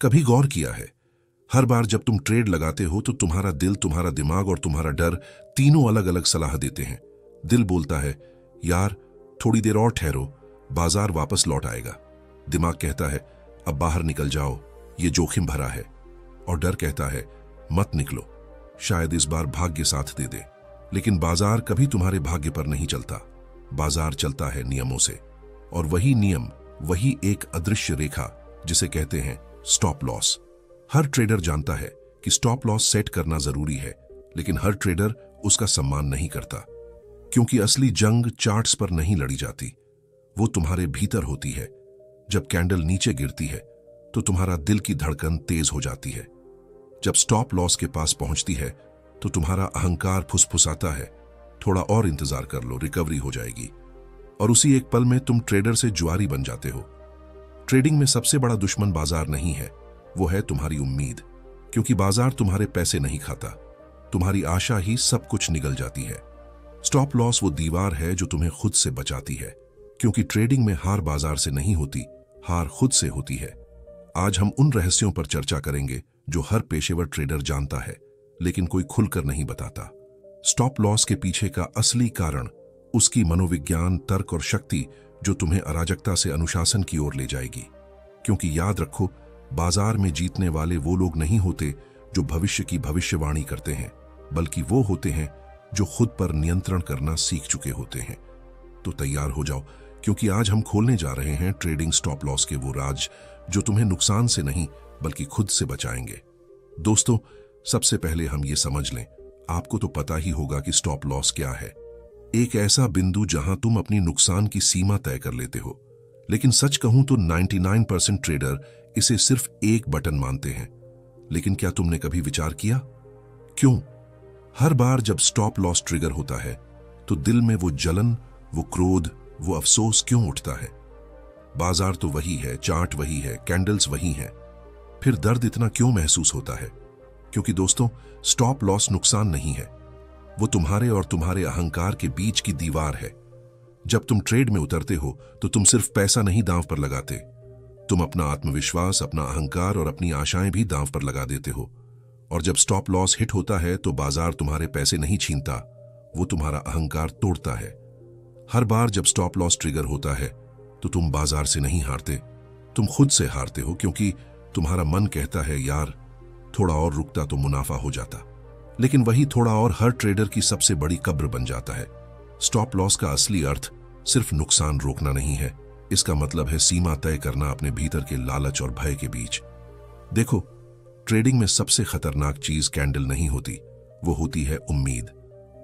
कभी गौर किया है, हर बार जब तुम ट्रेड लगाते हो तो तुम्हारा दिल, तुम्हारा दिमाग और तुम्हारा डर तीनों अलग अलग सलाह देते हैं। दिल बोलता है, यार थोड़ी देर और ठहरो, बाजार वापस लौट आएगा। दिमाग कहता है, अब बाहर निकल जाओ, ये जोखिम भरा है। और डर कहता है, मत निकलो, शायद इस बार भाग्य साथ दे दे। लेकिन बाजार कभी तुम्हारे भाग्य पर नहीं चलता। बाजार चलता है नियमों से, और वही नियम, वही एक अदृश्य रेखा जिसे कहते हैं स्टॉप लॉस। हर ट्रेडर जानता है कि स्टॉप लॉस सेट करना जरूरी है, लेकिन हर ट्रेडर उसका सम्मान नहीं करता, क्योंकि असली जंग चार्ट्स पर नहीं लड़ी जाती, वो तुम्हारे भीतर होती है। जब कैंडल नीचे गिरती है तो तुम्हारा दिल की धड़कन तेज हो जाती है। जब स्टॉप लॉस के पास पहुंचती है तो तुम्हारा अहंकार फुसफुसाता है, थोड़ा और इंतजार कर लो, रिकवरी हो जाएगी। और उसी एक पल में तुम ट्रेडर से जुआरी बन जाते हो। ट्रेडिंग में सबसे बड़ा दुश्मन बाजार नहीं है, वो है तुम्हारी उम्मीद। क्योंकि बाजार तुम्हारे पैसे नहीं खाता, तुम्हारी आशा ही सब कुछ निगल जाती है। स्टॉप लॉस वो दीवार है जो तुम्हें खुद से बचाती है, क्योंकि ट्रेडिंग में हार बाजार से नहीं होती, हार खुद से होती है। आज हम उन रहस्यों पर चर्चा करेंगे जो हर पेशेवर ट्रेडर जानता है, लेकिन कोई खुलकर नहीं बताता। स्टॉप लॉस के पीछे का असली कारण उसकी मनोविज्ञान, तर्क और शक्ति, जो तुम्हें अराजकता से अनुशासन की ओर ले जाएगी। क्योंकि याद रखो, बाजार में जीतने वाले वो लोग नहीं होते जो भविष्य की भविष्यवाणी करते हैं, बल्कि वो होते हैं जो खुद पर नियंत्रण करना सीख चुके होते हैं। तो तैयार हो जाओ, क्योंकि आज हम खोलने जा रहे हैं ट्रेडिंग स्टॉप लॉस के वो राज जो तुम्हें नुकसान से नहीं बल्कि खुद से बचाएंगे। दोस्तों, सबसे पहले हम ये समझ लें, आपको तो पता ही होगा कि स्टॉप लॉस क्या है। एक ऐसा बिंदु जहां तुम अपनी नुकसान की सीमा तय कर लेते हो। लेकिन सच कहूं तो 99% ट्रेडर इसे सिर्फ एक बटन मानते हैं। लेकिन क्या तुमने कभी विचार किया, क्यों हर बार जब स्टॉप लॉस ट्रिगर होता है तो दिल में वो जलन, वो क्रोध, वो अफसोस क्यों उठता है? बाजार तो वही है, चार्ट वही है, कैंडल्स वही हैं, फिर दर्द इतना क्यों महसूस होता है? क्योंकि दोस्तों, स्टॉप लॉस नुकसान नहीं है, वो तुम्हारे और तुम्हारे अहंकार के बीच की दीवार है। जब तुम ट्रेड में उतरते हो तो तुम सिर्फ पैसा नहीं दांव पर लगाते, तुम अपना आत्मविश्वास, अपना अहंकार और अपनी आशाएं भी दांव पर लगा देते हो। और जब स्टॉप लॉस हिट होता है तो बाजार तुम्हारे पैसे नहीं छीनता, वो तुम्हारा अहंकार तोड़ता है। हर बार जब स्टॉप लॉस ट्रिगर होता है तो तुम बाजार से नहीं हारते, तुम खुद से हारते हो, क्योंकि तुम्हारा मन कहता है, यार थोड़ा और रुकता तो मुनाफा हो जाता। लेकिन वही थोड़ा और हर ट्रेडर की सबसे बड़ी कब्र बन जाता है। स्टॉप लॉस का असली अर्थ सिर्फ नुकसान रोकना नहीं है, इसका मतलब है सीमा तय करना अपने भीतर के लालच और भय के बीच। देखो, ट्रेडिंग में सबसे खतरनाक चीज कैंडल नहीं होती, वो होती है उम्मीद।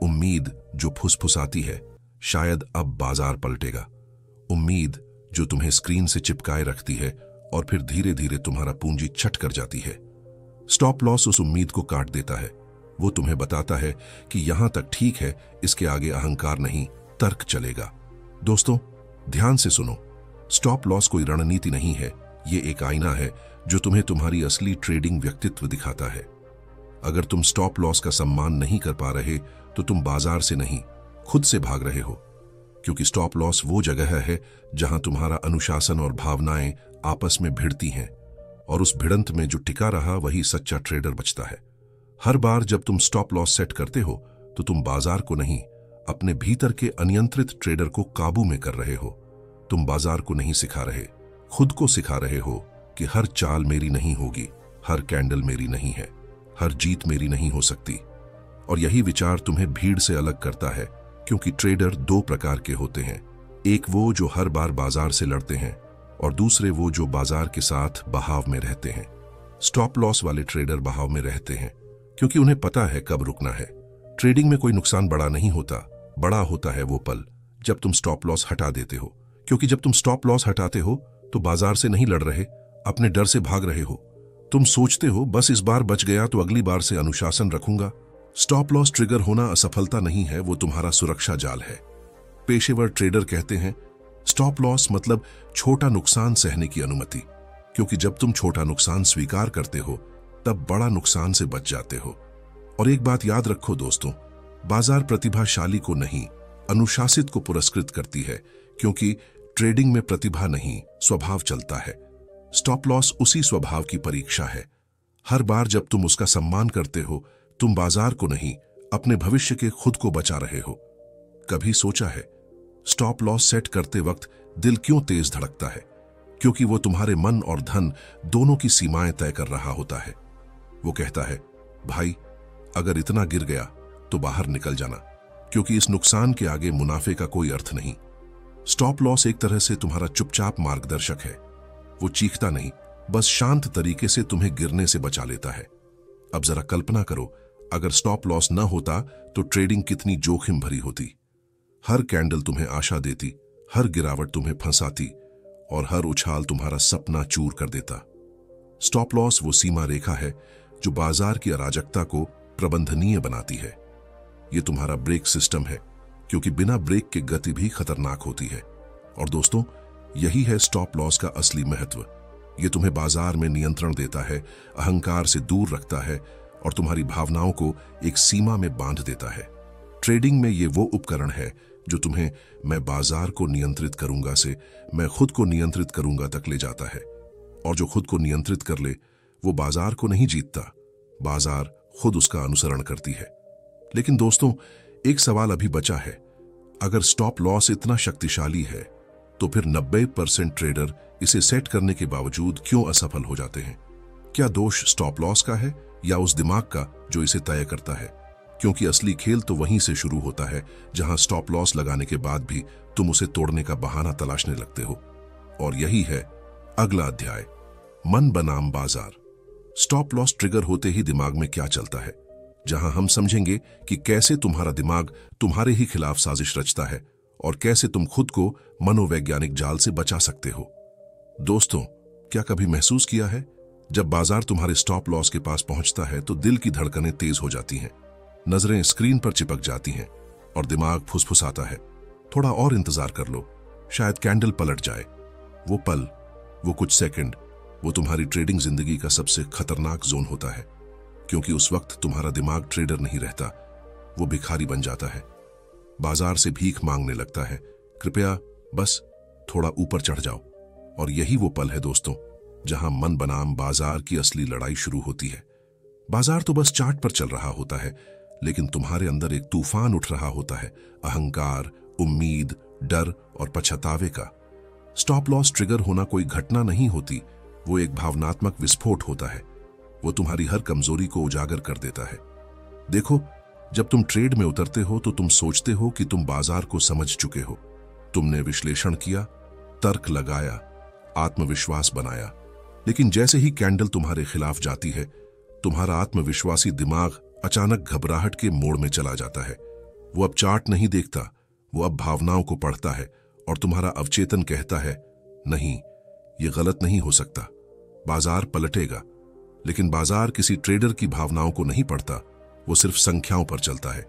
उम्मीद जो फुसफुसाती है, शायद अब बाजार पलटेगा। उम्मीद जो तुम्हें स्क्रीन से चिपकाए रखती है और फिर धीरे धीरे तुम्हारा पूंजी छट कर जाती है। स्टॉप लॉस उस उम्मीद को काट देता है। वो तुम्हें बताता है कि यहां तक ठीक है, इसके आगे अहंकार नहीं, तर्क चलेगा। दोस्तों, ध्यान से सुनो, स्टॉप लॉस कोई रणनीति नहीं है, ये एक आईना है जो तुम्हें तुम्हारी असली ट्रेडिंग व्यक्तित्व दिखाता है। अगर तुम स्टॉप लॉस का सम्मान नहीं कर पा रहे तो तुम बाजार से नहीं, खुद से भाग रहे हो। क्योंकि स्टॉप लॉस वो जगह है जहां तुम्हारा अनुशासन और भावनाएं आपस में भिड़ती हैं, और उस भिड़ंत में जो टिका रहा वही सच्चा ट्रेडर बचता है। हर बार जब तुम स्टॉप लॉस सेट करते हो तो तुम बाजार को नहीं, अपने भीतर के अनियंत्रित ट्रेडर को काबू में कर रहे हो। तुम बाजार को नहीं सिखा रहे, खुद को सिखा रहे हो कि हर चाल मेरी नहीं होगी, हर कैंडल मेरी नहीं है, हर जीत मेरी नहीं हो सकती। और यही विचार तुम्हें भीड़ से अलग करता है, क्योंकि ट्रेडर दो प्रकार के होते हैं। एक वो जो हर बार बाजार से लड़ते हैं, और दूसरे वो जो बाजार के साथ बहाव में रहते हैं। स्टॉप लॉस वाले ट्रेडर बहाव में रहते हैं क्योंकि उन्हें पता है कब रुकना है। ट्रेडिंग में कोई नुकसान बड़ा नहीं होता, बड़ा होता है वो पल जब तुम स्टॉप लॉस हटा देते हो। क्योंकि जब तुम स्टॉप लॉस हटाते हो तो बाजार से नहीं लड़ रहे, अपने डर से भाग रहे हो। तुम सोचते हो, बस इस बार बच गया तो अगली बार से अनुशासन रखूंगा। स्टॉप लॉस ट्रिगर होना असफलता नहीं है, वो तुम्हारा सुरक्षा जाल है। पेशेवर ट्रेडर कहते हैं, स्टॉप लॉस मतलब छोटा नुकसान सहने की अनुमति, क्योंकि जब तुम छोटा नुकसान स्वीकार करते हो तब बड़ा नुकसान से बच जाते हो। और एक बात याद रखो दोस्तों, बाजार प्रतिभाशाली को नहीं, अनुशासित को पुरस्कृत करती है, क्योंकि ट्रेडिंग में प्रतिभा नहीं, स्वभाव चलता है। स्टॉप लॉस उसी स्वभाव की परीक्षा है। हर बार जब तुम उसका सम्मान करते हो, तुम बाजार को नहीं, अपने भविष्य के खुद को बचा रहे हो। कभी सोचा है स्टॉप लॉस सेट करते वक्त दिल क्यों तेज धड़कता है? क्योंकि वो तुम्हारे मन और धन दोनों की सीमाएं तय कर रहा होता है। वो कहता है, भाई अगर इतना गिर गया तो बाहर निकल जाना, क्योंकि इस नुकसान के आगे मुनाफे का कोई अर्थ नहीं। स्टॉप लॉस एक तरह से तुम्हारा चुपचाप मार्गदर्शक है। वो चीखता नहीं, बस शांत तरीके से तुम्हें गिरने से बचा लेता है। अब जरा कल्पना करो, अगर स्टॉप लॉस न होता तो ट्रेडिंग कितनी जोखिम भरी होती। हर कैंडल तुम्हें आशा देती, हर गिरावट तुम्हें फंसाती और हर उछाल तुम्हारा सपना चूर कर देता। स्टॉप लॉस वो सीमा रेखा है जो बाजार की अराजकता को प्रबंधनीय बनाती है। ये तुम्हारा ब्रेक सिस्टम है, क्योंकि बिना ब्रेक के गति भी खतरनाक होती है। और दोस्तों, यही है स्टॉप लॉस का असली महत्व। ये तुम्हें बाजार में नियंत्रण देता है, अहंकार से दूर रखता है और तुम्हारी भावनाओं को एक सीमा में बांध देता है। ट्रेडिंग में ये वो उपकरण है जो तुम्हें मैं बाजार को नियंत्रित करूंगा से मैं खुद को नियंत्रित करूंगा तक ले जाता है। और जो खुद को नियंत्रित कर ले, वो बाजार को नहीं जीतता, बाजार खुद उसका अनुसरण करती है। लेकिन दोस्तों, एक सवाल अभी बचा है। अगर स्टॉप लॉस इतना शक्तिशाली है, तो फिर 90% ट्रेडर इसे सेट करने के बावजूद क्यों असफल हो जाते हैं? क्या दोष स्टॉप लॉस का है या उस दिमाग का जो इसे तय करता है? क्योंकि असली खेल तो वहीं से शुरू होता है जहां स्टॉप लॉस लगाने के बाद भी तुम उसे तोड़ने का बहाना तलाशने लगते हो। और यही है अगला अध्याय, मन बनाम बाजार। स्टॉप लॉस ट्रिगर होते ही दिमाग में क्या चलता है, जहां हम समझेंगे कि कैसे तुम्हारा दिमाग तुम्हारे ही खिलाफ साजिश रचता है और कैसे तुम खुद को मनोवैज्ञानिक जाल से बचा सकते हो। दोस्तों, क्या कभी महसूस किया है जब बाजार तुम्हारे स्टॉप लॉस के पास पहुंचता है तो दिल की धड़कनें तेज हो जाती हैं, नजरें स्क्रीन पर चिपक जाती हैं और दिमाग फुसफुसाता है, थोड़ा और इंतजार कर लो, शायद कैंडल पलट जाए। वो पल, वो कुछ सेकंड, वो तुम्हारी ट्रेडिंग जिंदगी का सबसे खतरनाक जोन होता है, क्योंकि उस वक्त तुम्हारा दिमाग ट्रेडर नहीं रहता, वो भिखारी बन जाता है। बाजार से भीख मांगने लगता है, कृपया बस थोड़ा ऊपर चढ़ जाओ। और यही वो पल है दोस्तों, जहां मन बनाम बाजार की असली लड़ाई शुरू होती है। बाजार तो बस चार्ट पर चल रहा होता है, लेकिन तुम्हारे अंदर एक तूफान उठ रहा होता है, अहंकार, उम्मीद, डर और पछतावे का। स्टॉप लॉस ट्रिगर होना कोई घटना नहीं होती, वो एक भावनात्मक विस्फोट होता है। वो तुम्हारी हर कमजोरी को उजागर कर देता है। देखो, जब तुम ट्रेड में उतरते हो तो तुम सोचते हो कि तुम बाजार को समझ चुके हो। तुमने विश्लेषण किया, तर्क लगाया, आत्मविश्वास बनाया, लेकिन जैसे ही कैंडल तुम्हारे खिलाफ जाती है, तुम्हारा आत्मविश्वासी दिमाग अचानक घबराहट के मोड़ में चला जाता है। वो अब चार्ट नहीं देखता, वो अब भावनाओं को पढ़ता है और तुम्हारा अवचेतन कहता है, नहीं, ये गलत नहीं हो सकता, बाजार पलटेगा। लेकिन बाजार किसी ट्रेडर की भावनाओं को नहीं पढ़ता, वो सिर्फ संख्याओं पर चलता है।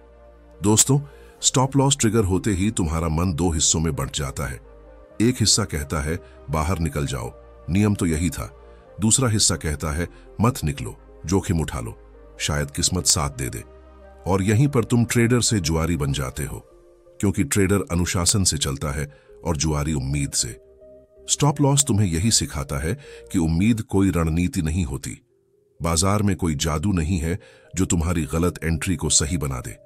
दोस्तों, स्टॉप लॉस ट्रिगर होते ही तुम्हारा मन दो हिस्सों में बंट जाता है। एक हिस्सा कहता है बाहर निकल जाओ, नियम तो यही था। दूसरा हिस्सा कहता है मत निकलो, जोखिम उठा लो, शायद किस्मत साथ दे दे। और यहीं पर तुम ट्रेडर से जुआरी बन जाते हो, क्योंकि ट्रेडर अनुशासन से चलता है और जुआरी उम्मीद से। स्टॉप लॉस तुम्हें यही सिखाता है कि उम्मीद कोई रणनीति नहीं होती। बाजार में कोई जादू नहीं है जो तुम्हारी गलत एंट्री को सही बना दे।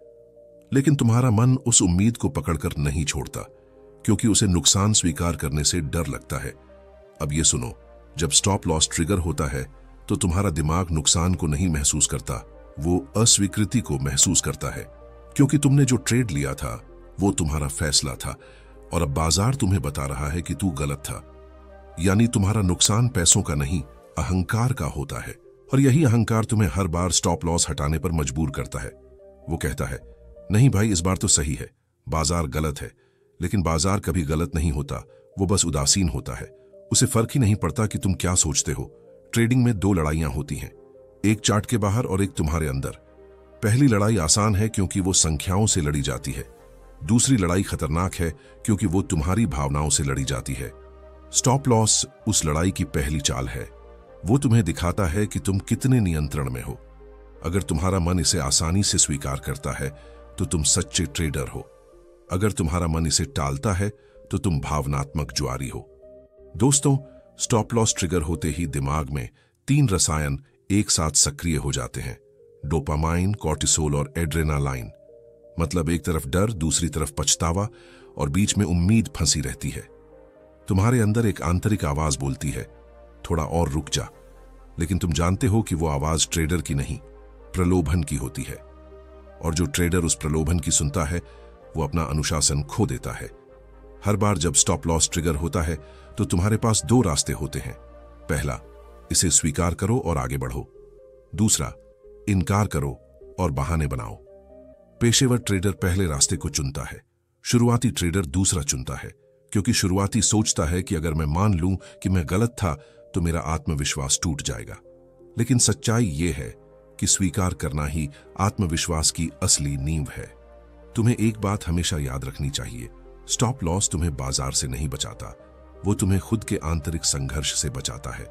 लेकिन तुम्हारा मन उस उम्मीद को पकड़कर नहीं छोड़ता, क्योंकि उसे नुकसान स्वीकार करने से डर लगता है। अब ये सुनो, जब स्टॉप लॉस ट्रिगर होता है तो तुम्हारा दिमाग नुकसान को नहीं महसूस करता, वो अस्वीकृति को महसूस करता है, क्योंकि तुमने जो ट्रेड लिया था वो तुम्हारा फैसला था और अब बाजार तुम्हें बता रहा है कि तू गलत था। यानी तुम्हारा नुकसान पैसों का नहीं, अहंकार का होता है। और यही अहंकार तुम्हें हर बार स्टॉप लॉस हटाने पर मजबूर करता है। वो कहता है, नहीं भाई, इस बार तो सही है, बाजार गलत है। लेकिन बाजार कभी गलत नहीं होता, वो बस उदासीन होता है। उसे फर्क ही नहीं पड़ता कि तुम क्या सोचते हो। ट्रेडिंग में दो लड़ाइयां होती हैं, एक चार्ट के बाहर और एक तुम्हारे अंदर। पहली लड़ाई आसान है क्योंकि वो संख्याओं से लड़ी जाती है। दूसरी लड़ाई खतरनाक है क्योंकि वो तुम्हारी भावनाओं से लड़ी जाती है। स्टॉप लॉस उस लड़ाई की पहली चाल है। वो तुम्हें दिखाता है कि तुम कितने नियंत्रण में हो। अगर तुम्हारा मन इसे आसानी से स्वीकार करता है तो तुम सच्चे ट्रेडर हो। अगर तुम्हारा मन इसे टालता है तो तुम भावनात्मक जुआरी हो। दोस्तों, स्टॉप लॉस ट्रिगर होते ही दिमाग में 3 रसायन एक साथ सक्रिय हो जाते हैं, डोपामाइन, कॉर्टिसोल और एड्रेनालाइन। मतलब एक तरफ डर, दूसरी तरफ पछतावा और बीच में उम्मीद फंसी रहती है। तुम्हारे अंदर एक आंतरिक आवाज बोलती है, थोड़ा और रुक जा। लेकिन तुम जानते हो कि वो आवाज ट्रेडर की नहीं, प्रलोभन की होती है। और जो ट्रेडर उस प्रलोभन की सुनता है वो अपना अनुशासन खो देता है। हर बार जब स्टॉप लॉस ट्रिगर होता है तो तुम्हारे पास 2 रास्ते होते हैं। पहला, इसे स्वीकार करो और आगे बढ़ो। दूसरा, इनकार करो और बहाने बनाओ। पेशेवर ट्रेडर पहले रास्ते को चुनता है, शुरुआती ट्रेडर दूसरा चुनता है, क्योंकि शुरुआती सोचता है कि अगर मैं मान लूं कि मैं गलत था तो मेरा आत्मविश्वास टूट जाएगा। लेकिन सच्चाई यह है कि स्वीकार करना ही आत्मविश्वास की असली नींव है। तुम्हें एक बात हमेशा याद रखनी चाहिए, स्टॉप लॉस तुम्हें बाजार से नहीं बचाता, वो तुम्हें खुद के आंतरिक संघर्ष से बचाता है।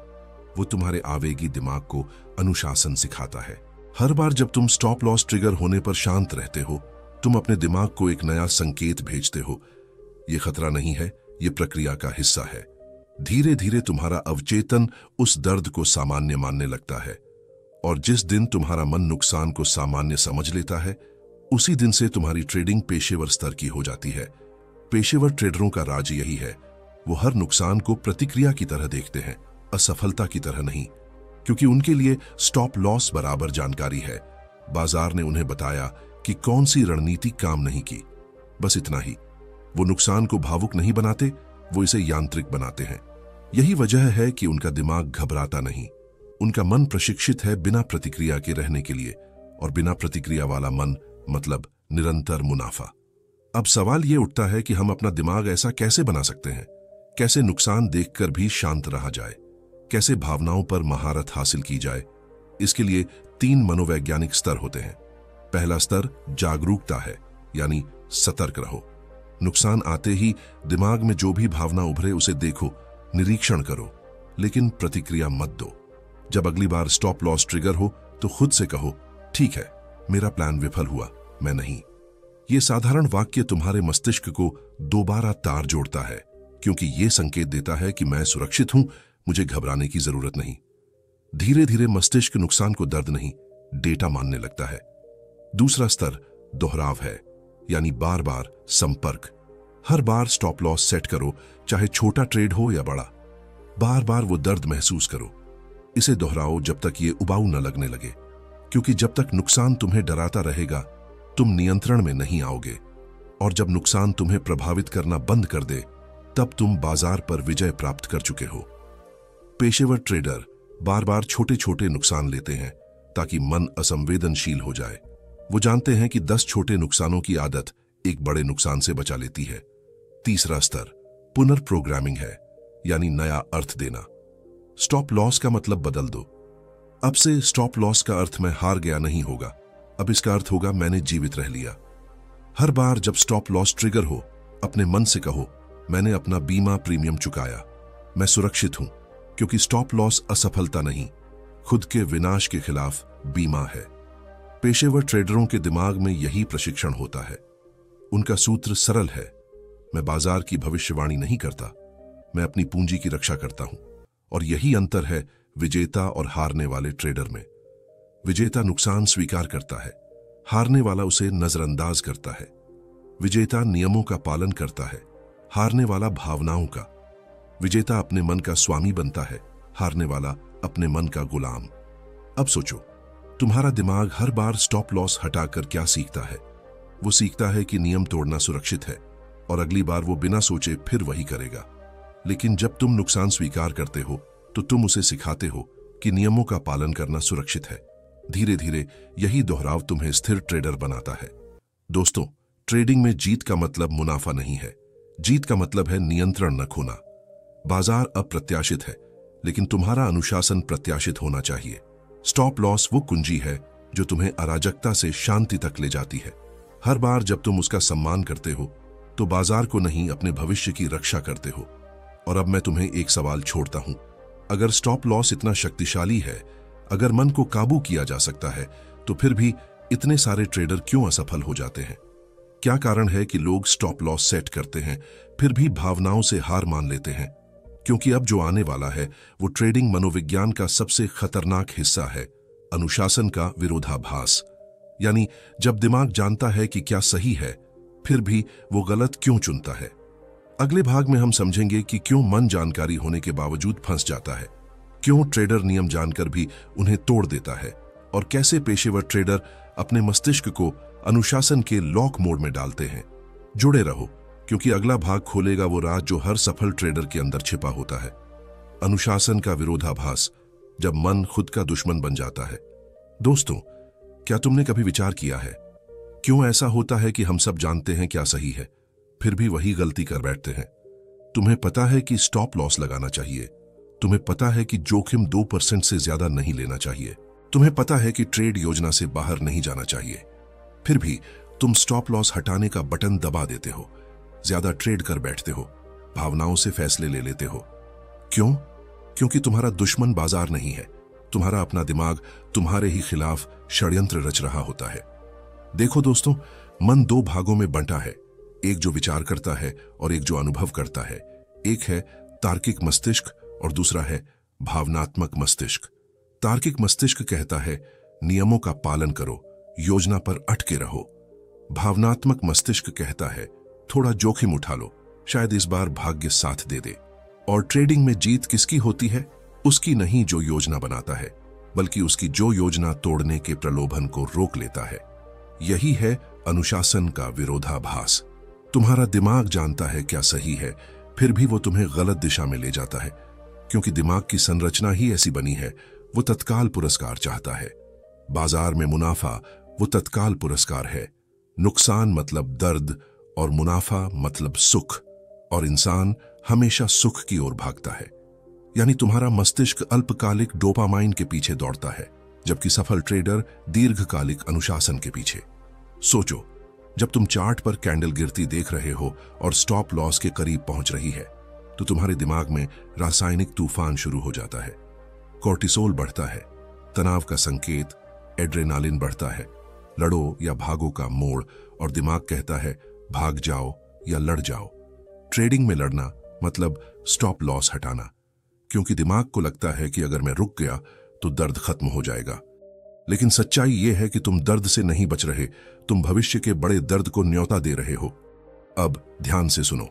वो तुम्हारे आवेगी दिमाग को अनुशासन सिखाता है। हर बार जब तुम स्टॉप लॉस ट्रिगर होने पर शांत रहते हो, तुम अपने दिमाग को एक नया संकेत भेजते हो। ये खतरा नहीं है, ये प्रक्रिया का हिस्सा है। धीरे धीरे तुम्हारा अवचेतन उस दर्द को सामान्य मानने लगता है, और जिस दिन तुम्हारा मन नुकसान को सामान्य समझ लेता है, उसी दिन से तुम्हारी ट्रेडिंग पेशेवर स्तर की हो जाती है। पेशेवर ट्रेडरों का राज यही है, वो हर नुकसान को प्रतिक्रिया की तरह देखते हैं, असफलता की तरह नहीं, क्योंकि उनके लिए स्टॉप लॉस बराबर जानकारी है। बाजार ने उन्हें बताया कि कौन सी रणनीति काम नहीं की, बस इतना ही। वो नुकसान को भावुक नहीं बनाते, वो इसे यांत्रिक बनाते हैं। यही वजह है कि उनका दिमाग घबराता नहीं। उनका मन प्रशिक्षित है बिना प्रतिक्रिया के रहने के लिए, और बिना प्रतिक्रिया वाला मन मतलब निरंतर मुनाफा। अब सवाल यह उठता है कि हम अपना दिमाग ऐसा कैसे बना सकते हैं? कैसे नुकसान देखकर भी शांत रहा जाए? कैसे भावनाओं पर महारत हासिल की जाए? इसके लिए 3 मनोवैज्ञानिक स्तर होते हैं। पहला स्तर जागरूकता है, यानी सतर्क रहो। नुकसान आते ही दिमाग में जो भी भावना उभरे उसे देखो, निरीक्षण करो, लेकिन प्रतिक्रिया मत दो। जब अगली बार स्टॉप लॉस ट्रिगर हो तो खुद से कहो, ठीक है, मेरा प्लान विफल हुआ, मैं नहीं। यह साधारण वाक्य तुम्हारे मस्तिष्क को दोबारा तार जोड़ता है, क्योंकि यह संकेत देता है कि मैं सुरक्षित हूं, मुझे घबराने की जरूरत नहीं। धीरे धीरे मस्तिष्क नुकसान को दर्द नहीं, डेटा मानने लगता है। दूसरा स्तर दोहराव है, यानी बार बार संपर्क। हर बार स्टॉप लॉस सेट करो, चाहे छोटा ट्रेड हो या बड़ा। बार बार वो दर्द महसूस करो। इसे दोहराओ जब तक ये उबाऊ न लगने लगे, क्योंकि जब तक नुकसान तुम्हें डराता रहेगा तुम नियंत्रण में नहीं आओगे, और जब नुकसान तुम्हें प्रभावित करना बंद कर दे तब तुम बाजार पर विजय प्राप्त कर चुके हो। पेशेवर ट्रेडर बार बार छोटे छोटे नुकसान लेते हैं ताकि मन असंवेदनशील हो जाए। वो जानते हैं कि 10 छोटे नुकसानों की आदत एक बड़े नुकसान से बचा लेती है। तीसरा स्तर पुनर्प्रोग्रामिंग है, यानी नया अर्थ देना। स्टॉप लॉस का मतलब बदल दो। अब से स्टॉप लॉस का अर्थ मैं हार गया नहीं होगा, अब इसका अर्थ होगा मैंने जीवित रह लिया। हर बार जब स्टॉप लॉस ट्रिगर हो, अपने मन से कहो, मैंने अपना बीमा प्रीमियम चुकाया, मैं सुरक्षित हूं, क्योंकि स्टॉप लॉस असफलता नहीं, खुद के विनाश के खिलाफ बीमा है। पेशेवर ट्रेडरों के दिमाग में यही प्रशिक्षण होता है। उनका सूत्र सरल है, मैं बाजार की भविष्यवाणी नहीं करता, मैं अपनी पूंजी की रक्षा करता हूं। और यही अंतर है विजेता और हारने वाले ट्रेडर में। विजेता नुकसान स्वीकार करता है, हारने वाला उसे नजरअंदाज करता है। विजेता नियमों का पालन करता है, हारने वाला भावनाओं का। विजेता अपने मन का स्वामी बनता है, हारने वाला अपने मन का गुलाम। अब सोचो, तुम्हारा दिमाग हर बार स्टॉप लॉस हटाकर क्या सीखता है? वो सीखता है कि नियम तोड़ना सुरक्षित है, और अगली बार वो बिना सोचे फिर वही करेगा। लेकिन जब तुम नुकसान स्वीकार करते हो तो तुम उसे सिखाते हो कि नियमों का पालन करना सुरक्षित है। धीरे धीरे यही दोहराव तुम्हें स्थिर ट्रेडर बनाता है। दोस्तों, ट्रेडिंग में जीत का मतलब मुनाफा नहीं है, जीत का मतलब है नियंत्रण न खोना। बाजार अप्रत्याशित है, लेकिन तुम्हारा अनुशासन प्रत्याशित होना चाहिए। स्टॉप लॉस वो कुंजी है जो तुम्हें अराजकता से शांति तक ले जाती है। हर बार जब तुम उसका सम्मान करते हो तो बाजार को नहीं, अपने भविष्य की रक्षा करते हो। और अब मैं तुम्हें एक सवाल छोड़ता हूं, अगर स्टॉप लॉस इतना शक्तिशाली है, अगर मन को काबू किया जा सकता है, तो फिर भी इतने सारे ट्रेडर क्यों असफल हो जाते हैं? क्या कारण है कि लोग स्टॉप लॉस सेट करते हैं फिर भी भावनाओं से हार मान लेते हैं? क्योंकि अब जो आने वाला है वो ट्रेडिंग मनोविज्ञान का सबसे खतरनाक हिस्सा है, अनुशासन का विरोधाभास। यानी जब दिमाग जानता है कि क्या सही है, फिर भी वो गलत क्यों चुनता है। अगले भाग में हम समझेंगे कि क्यों मन जानकारी होने के बावजूद फंस जाता है, क्यों ट्रेडर नियम जानकर भी उन्हें तोड़ देता है, और कैसे पेशेवर ट्रेडर अपने मस्तिष्क को अनुशासन के लॉक मोड में डालते हैं। जुड़े रहो, क्योंकि अगला भाग खोलेगा वो राज जो हर सफल ट्रेडर के अंदर छिपा होता है, अनुशासन का विरोधाभास, जब मन खुद का दुश्मन बन जाता है। दोस्तों, क्या तुमने कभी विचार किया है क्यों ऐसा होता है कि हम सब जानते हैं क्या सही है, फिर भी वही गलती कर बैठते हैं? तुम्हें पता है कि स्टॉप लॉस लगाना चाहिए, तुम्हें पता है कि जोखिम 2% से ज्यादा नहीं लेना चाहिए, तुम्हें पता है कि ट्रेड योजना से बाहर नहीं जाना चाहिए, फिर भी तुम स्टॉप लॉस हटाने का बटन दबा देते हो, ज्यादा ट्रेड कर बैठते हो, भावनाओं से फैसले ले लेते हो। क्यों? क्योंकि तुम्हारा दुश्मन बाजार नहीं है, तुम्हारा अपना दिमाग तुम्हारे ही खिलाफ षड्यंत्र रच रहा होता है। देखो दोस्तों, मन 2 भागों में बंटा है, एक जो विचार करता है और एक जो अनुभव करता है। एक है तार्किक मस्तिष्क और दूसरा है भावनात्मक मस्तिष्क। तार्किक मस्तिष्क कहता है नियमों का पालन करो, योजना पर अटके रहो। भावनात्मक मस्तिष्क कहता है थोड़ा जोखिम उठा लो, शायद इस बार भाग्य साथ दे दे। और ट्रेडिंग में जीत किसकी होती है? उसकी नहीं जो योजना बनाता है, बल्कि उसकी जो योजना तोड़ने के प्रलोभन को रोक लेता है। यही है अनुशासन का विरोधाभास। तुम्हारा दिमाग जानता है क्या सही है, फिर भी वो तुम्हें गलत दिशा में ले जाता है, क्योंकि दिमाग की संरचना ही ऐसी बनी है। वो तत्काल पुरस्कार चाहता है। बाजार में मुनाफा वो तत्काल पुरस्कार है, नुकसान मतलब दर्द और मुनाफा मतलब सुख, और इंसान हमेशा सुख की ओर भागता है। यानी तुम्हारा मस्तिष्क अल्पकालिक डोपामाइन के पीछे दौड़ता है, जबकि सफल ट्रेडर दीर्घकालिक अनुशासन के पीछे। सोचो, जब तुम चार्ट पर कैंडल गिरती देख रहे हो और स्टॉप लॉस के करीब पहुंच रही है, तो तुम्हारे दिमाग में रासायनिक तूफान शुरू हो जाता है। कोर्टिसोल बढ़ता है, तनाव का संकेत, एड्रेनालिन बढ़ता है, लड़ो या भागो का मोड़, और दिमाग कहता है भाग जाओ या लड़ जाओ। ट्रेडिंग में लड़ना मतलब स्टॉप लॉस हटाना, क्योंकि दिमाग को लगता है कि अगर मैं रुक गया तो दर्द खत्म हो जाएगा। लेकिन सच्चाई यह है कि तुम दर्द से नहीं बच रहे, तुम भविष्य के बड़े दर्द को न्योता दे रहे हो। अब ध्यान से सुनो,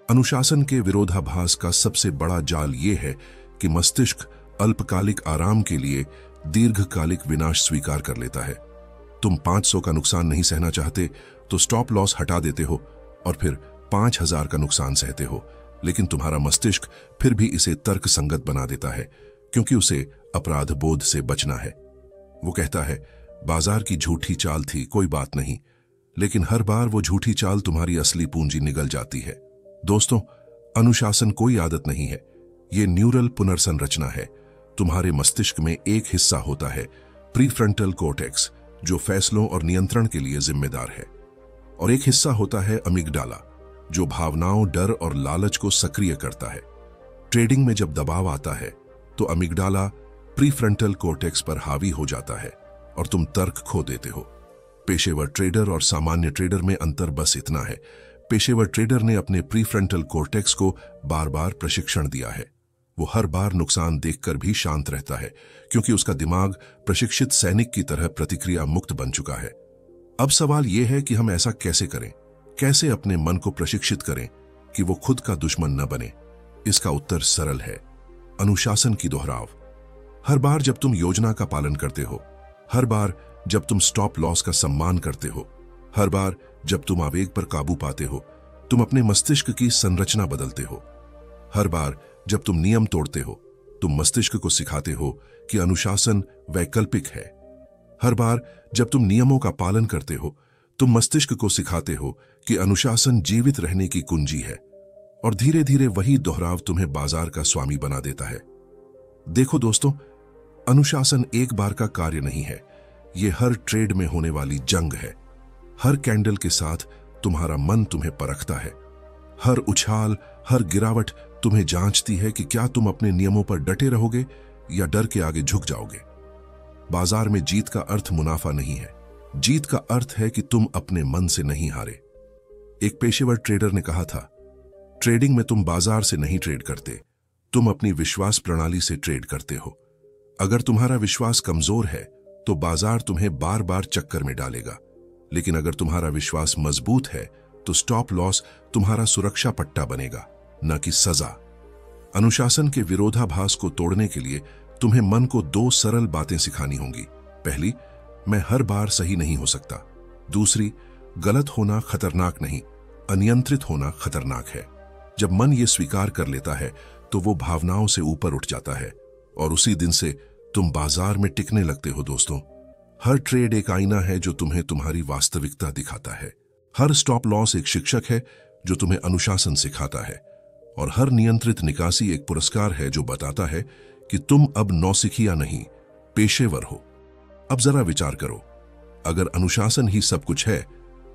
अनुशासन के विरोधाभास का सबसे बड़ा जाल यह है कि मस्तिष्क अल्पकालिक आराम के लिए दीर्घकालिक विनाश स्वीकार कर लेता है। तुम 500 का नुकसान नहीं सहना चाहते तो स्टॉप लॉस हटा देते हो और फिर 5000 का नुकसान सहते हो, लेकिन तुम्हारा मस्तिष्क फिर भी इसे तर्क संगत बना देता है, क्योंकि उसे अपराध बोध से बचना है। वो कहता है बाजार की झूठी चाल थी, कोई बात नहीं, लेकिन हर बार वो झूठी चाल तुम्हारी असली पूंजी निगल जाती है। दोस्तों, अनुशासन कोई आदत नहीं है, ये न्यूरल पुनर्संरचना है। तुम्हारे मस्तिष्क में एक हिस्सा होता है प्रीफ्रंटल कोर्टेक्स, जो फैसलों और नियंत्रण के लिए जिम्मेदार है, और एक हिस्सा होता है अमिगडाला, जो भावनाओं, डर और लालच को सक्रिय करता है। ट्रेडिंग में जब दबाव आता है तो अमिगडाला प्रीफ्रंटल कोर्टेक्स पर हावी हो जाता है और तुम तर्क खो देते हो। पेशेवर ट्रेडर और सामान्य ट्रेडर में अंतर बस इतना है, पेशेवर ट्रेडर ने अपने प्रीफ्रंटल कोर्टेक्स को बार बार प्रशिक्षण दिया है। वो हर बार नुकसान देखकर भी शांत रहता है, क्योंकि उसका दिमाग प्रशिक्षित सैनिक की तरह प्रतिक्रिया मुक्त बन चुका है। अब सवाल यह है कि हम ऐसा कैसे करें, कैसे अपने मन को प्रशिक्षित करें कि वो खुद का दुश्मन न बने। इसका उत्तर सरल है, अनुशासन की दोहराव। हर बार जब तुम योजना का पालन करते हो, हर बार जब तुम स्टॉप लॉस का सम्मान करते हो, हर बार जब तुम आवेग पर काबू पाते हो, तुम अपने मस्तिष्क की संरचना बदलते हो। हर बार जब तुम नियम तोड़ते हो, तुम मस्तिष्क को सिखाते हो कि अनुशासन वैकल्पिक है। हर बार जब तुम नियमों का पालन करते हो, तुम मस्तिष्क को सिखाते हो कि अनुशासन जीवित रहने की कुंजी है, और धीरे धीरे वही दोहराव तुम्हें बाजार का स्वामी बना देता है। देखो दोस्तों, अनुशासन एक बार का कार्य नहीं है, यह हर ट्रेड में होने वाली जंग है। हर कैंडल के साथ तुम्हारा मन तुम्हें परखता है, हर उछाल, हर गिरावट तुम्हें जांचती है कि क्या तुम अपने नियमों पर डटे रहोगे या डर के आगे झुक जाओगे। बाजार में जीत का अर्थ मुनाफा नहीं है, जीत का अर्थ है कि तुम अपने मन से नहीं हारे। एक पेशेवर ट्रेडर ने कहा था, ट्रेडिंग में तुम बाजार से नहीं ट्रेड करते, तुम अपनी विश्वास प्रणाली से ट्रेड करते हो। अगर तुम्हारा विश्वास कमजोर है तो बाजार तुम्हें बार बार चक्कर में डालेगा, लेकिन अगर तुम्हारा विश्वास मजबूत है तो स्टॉप लॉस तुम्हारा सुरक्षा पट्टा बनेगा, न कि सजा। अनुशासन के विरोधाभास को तोड़ने के लिए तुम्हें मन को 2 सरल बातें सिखानी होंगी। पहली, मैं हर बार सही नहीं हो सकता। दूसरी, गलत होना खतरनाक नहीं, अनियंत्रित होना खतरनाक है। जब मन ये स्वीकार कर लेता है तो वो भावनाओं से ऊपर उठ जाता है और उसी दिन से तुम बाजार में टिकने लगते हो। दोस्तों, हर ट्रेड एक आईना है जो तुम्हें तुम्हारी वास्तविकता दिखाता है। हर स्टॉप लॉस एक शिक्षक है जो तुम्हें अनुशासन सिखाता है, और हर नियंत्रित निकासी एक पुरस्कार है जो बताता है कि तुम अब नौसिखिया नहीं, पेशेवर हो। अब जरा विचार करो, अगर अनुशासन ही सब कुछ है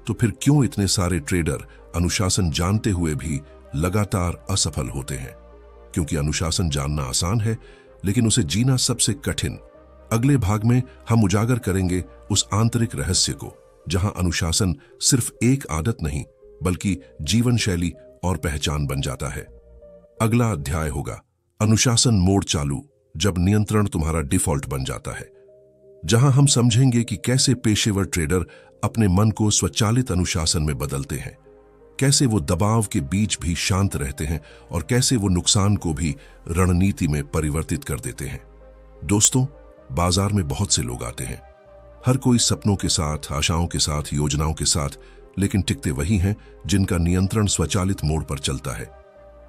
तो फिर क्यों इतने सारे ट्रेडर अनुशासन जानते हुए भी लगातार असफल होते हैं? क्योंकि अनुशासन जानना आसान है, लेकिन उसे जीना सबसे कठिन। अगले भाग में हम उजागर करेंगे उस आंतरिक रहस्य को जहां अनुशासन सिर्फ एक आदत नहीं बल्कि जीवन शैली और पहचान बन जाता है। अगला अध्याय होगा अनुशासन मोड चालू, जब नियंत्रण तुम्हारा डिफॉल्ट बन जाता है, जहां हम समझेंगे कि कैसे पेशेवर ट्रेडर अपने मन को स्वचालित अनुशासन में बदलते हैं, कैसे वो दबाव के बीच भी शांत रहते हैं और कैसे वो नुकसान को भी रणनीति में परिवर्तित कर देते हैं। दोस्तों, बाजार में बहुत से लोग आते हैं, हर कोई सपनों के साथ, आशाओं के साथ, योजनाओं के साथ, लेकिन टिकते वही हैं जिनका नियंत्रण स्वचालित मोड पर चलता है।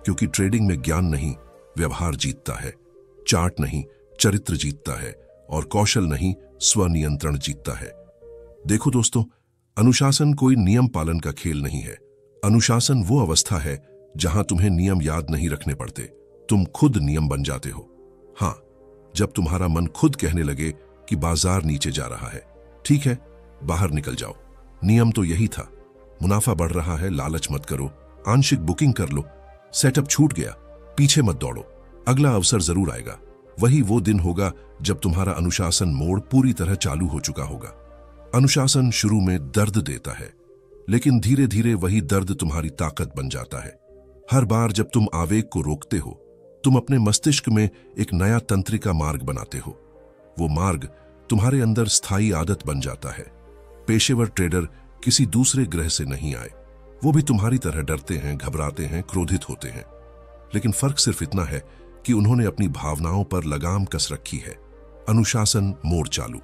क्योंकि ट्रेडिंग में ज्ञान नहीं, व्यवहार जीतता है, चार्ट नहीं, चरित्र जीतता है, और कौशल नहीं, स्वनियंत्रण जीतता है। देखो दोस्तों, अनुशासन कोई नियम पालन का खेल नहीं है। अनुशासन वो अवस्था है जहां तुम्हें नियम याद नहीं रखने पड़ते, तुम खुद नियम बन जाते हो। हां, जब तुम्हारा मन खुद कहने लगे कि बाजार नीचे जा रहा है, ठीक है, बाहर निकल जाओ, नियम तो यही था, मुनाफा बढ़ रहा है, लालच मत करो, आंशिक बुकिंग कर लो, सेटअप छूट गया, पीछे मत दौड़ो, अगला अवसर जरूर आएगा। वही वो दिन होगा जब तुम्हारा अनुशासन मोड पूरी तरह चालू हो चुका होगा। अनुशासन शुरू में दर्द देता है, लेकिन धीरे धीरे वही दर्द तुम्हारी ताकत बन जाता है। हर बार जब तुम आवेग को रोकते हो, तुम अपने मस्तिष्क में एक नया तंत्रिका मार्ग बनाते हो। वो मार्ग तुम्हारे अंदर स्थायी आदत बन जाता है। पेशेवर ट्रेडर किसी दूसरे ग्रह से नहीं आए, वो भी तुम्हारी तरह डरते हैं, घबराते हैं, क्रोधित होते हैं, लेकिन फर्क सिर्फ इतना है कि उन्होंने अपनी भावनाओं पर लगाम कस रखी है। अनुशासन मोड चालू।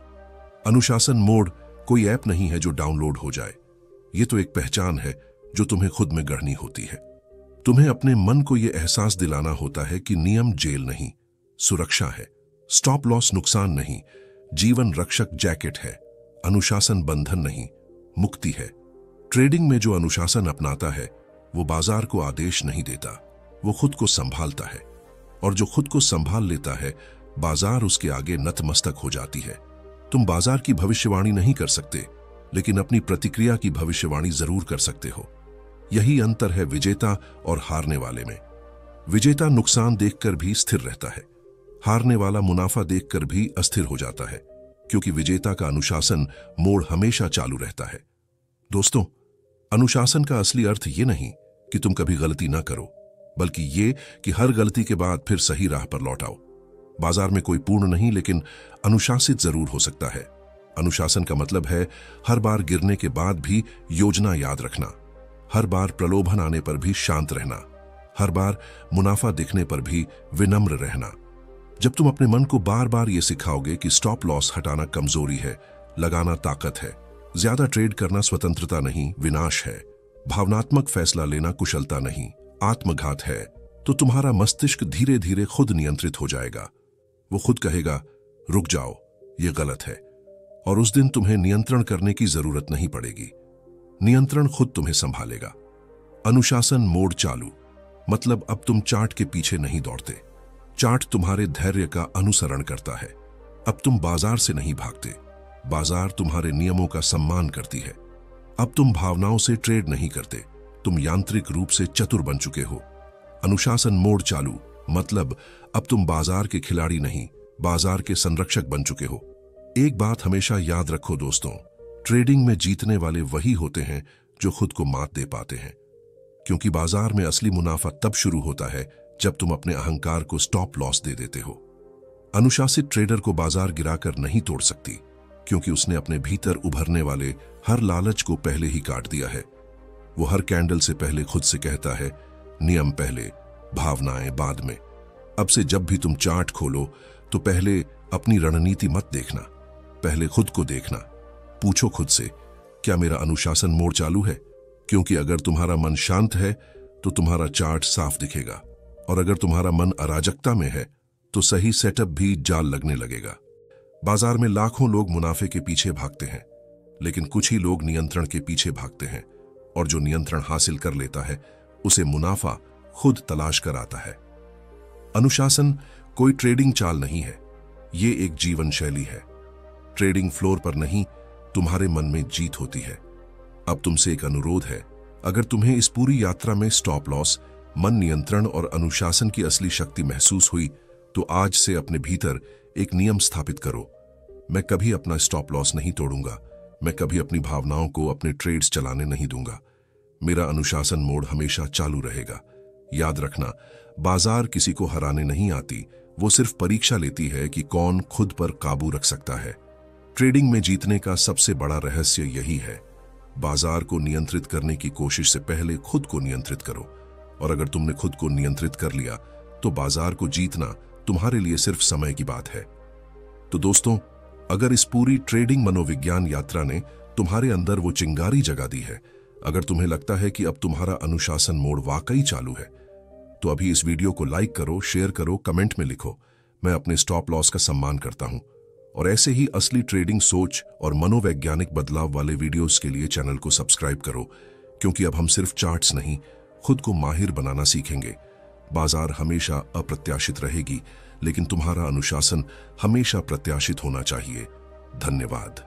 अनुशासन मोड कोई ऐप नहीं है जो डाउनलोड हो जाए, ये तो एक पहचान है जो तुम्हें खुद में गढ़नी होती है। तुम्हें अपने मन को यह एहसास दिलाना होता है कि नियम जेल नहीं, सुरक्षा है, स्टॉप लॉस नुकसान नहीं, जीवन रक्षक जैकेट है, अनुशासन बंधन नहीं, मुक्ति है। ट्रेडिंग में जो अनुशासन अपनाता है वो बाजार को आदेश नहीं देता, वो खुद को संभालता है, और जो खुद को संभाल लेता है बाजार उसके आगे नतमस्तक हो जाती है। तुम बाजार की भविष्यवाणी नहीं कर सकते, लेकिन अपनी प्रतिक्रिया की भविष्यवाणी जरूर कर सकते हो। यही अंतर है विजेता और हारने वाले में। विजेता नुकसान देखकर भी स्थिर रहता है, हारने वाला मुनाफा देखकर भी अस्थिर हो जाता है, क्योंकि विजेता का अनुशासन मोड हमेशा चालू रहता है। दोस्तों, अनुशासन का असली अर्थ ये नहीं कि तुम कभी गलती ना करो, बल्कि ये कि हर गलती के बाद फिर सही राह पर लौट आओ। बाजार में कोई पूर्ण नहीं, लेकिन अनुशासित जरूर हो सकता है। अनुशासन का मतलब है हर बार गिरने के बाद भी योजना याद रखना, हर बार प्रलोभन आने पर भी शांत रहना, हर बार मुनाफा दिखने पर भी विनम्र रहना। जब तुम अपने मन को बार बार ये सिखाओगे कि स्टॉप लॉस हटाना कमजोरी है, लगाना ताकत है, ज्यादा ट्रेड करना स्वतंत्रता नहीं, विनाश है, भावनात्मक फैसला लेना कुशलता नहीं, आत्मघात है, तो तुम्हारा मस्तिष्क धीरे धीरे खुद नियंत्रित हो जाएगा। वो खुद कहेगा, रुक जाओ, ये गलत है, और उस दिन तुम्हें नियंत्रण करने की जरूरत नहीं पड़ेगी। नियंत्रण खुद तुम्हें संभालेगा। अनुशासन मोड चालू मतलब अब तुम चार्ट के पीछे नहीं दौड़ते, चार्ट तुम्हारे धैर्य का अनुसरण करता है। अब तुम बाजार से नहीं भागते, बाजार तुम्हारे नियमों का सम्मान करती है। अब तुम भावनाओं से ट्रेड नहीं करते, तुम यांत्रिक रूप से चतुर बन चुके हो। अनुशासन मोड चालू मतलब अब तुम बाजार के खिलाड़ी नहीं, बाजार के संरक्षक बन चुके हो। एक बात हमेशा याद रखो दोस्तों, ट्रेडिंग में जीतने वाले वही होते हैं जो खुद को मात दे पाते हैं, क्योंकि बाजार में असली मुनाफा तब शुरू होता है जब तुम अपने अहंकार को स्टॉप लॉस दे देते हो। अनुशासित ट्रेडर को बाजार गिराकर नहीं तोड़ सकती, क्योंकि उसने अपने भीतर उभरने वाले हर लालच को पहले ही काट दिया है। वो हर कैंडल से पहले खुद से कहता है, नियम पहले, भावनाएं बाद में। अब से जब भी तुम चार्ट खोलो तो पहले अपनी रणनीति मत देखना, पहले खुद को देखना। पूछो खुद से, क्या मेरा अनुशासन मोड चालू है? क्योंकि अगर तुम्हारा मन शांत है तो तुम्हारा चार्ट साफ दिखेगा, और अगर तुम्हारा मन अराजकता में है तो सही सेटअप भी जाल लगने लगेगा। बाजार में लाखों लोग मुनाफे के पीछे भागते हैं, लेकिन कुछ ही लोग नियंत्रण के पीछे भागते हैं, और जो नियंत्रण हासिल कर लेता है उसे मुनाफा खुद तलाश कर आता है। अनुशासन कोई ट्रेडिंग चाल नहीं है, ये एक जीवन शैली है। ट्रेडिंग फ्लोर पर नहीं, तुम्हारे मन में जीत होती है। अब तुमसे एक अनुरोध है, अगर तुम्हें इस पूरी यात्रा में स्टॉप लॉस, मन नियंत्रण और अनुशासन की असली शक्ति महसूस हुई, तो आज से अपने भीतर एक नियम स्थापित करो। मैं कभी अपना स्टॉप लॉस नहीं तोड़ूंगा, मैं कभी अपनी भावनाओं को अपने ट्रेड्स चलाने नहीं दूंगा। मेरा अनुशासन मोड हमेशा चालू रहेगा। याद रखना, बाजार किसी को हराने नहीं आती, वो सिर्फ परीक्षा लेती है कि कौन खुद पर काबू रख सकता है। ट्रेडिंग में जीतने का सबसे बड़ा रहस्य यही है, बाजार को नियंत्रित करने की कोशिश से पहले खुद को नियंत्रित करो, और अगर तुमने खुद को नियंत्रित कर लिया तो बाजार को जीतना तुम्हारे लिए सिर्फ समय की बात है। तो दोस्तों, अगर इस पूरी ट्रेडिंग मनोविज्ञान यात्रा ने तुम्हारे अंदर वो चिंगारी जगा दी है, अगर तुम्हें लगता है कि अब तुम्हारा अनुशासन मोड वाकई चालू है, तो अभी इस वीडियो को लाइक करो, शेयर करो, कमेंट में लिखो, मैं अपने स्टॉप लॉस का सम्मान करता हूं। और ऐसे ही असली ट्रेडिंग सोच और मनोवैज्ञानिक बदलाव वाले वीडियोस के लिए चैनल को सब्सक्राइब करो, क्योंकि अब हम सिर्फ चार्ट्स नहीं, खुद को माहिर बनाना सीखेंगे। बाजार हमेशा अप्रत्याशित रहेगी, लेकिन तुम्हारा अनुशासन हमेशा प्रत्याशित होना चाहिए। धन्यवाद।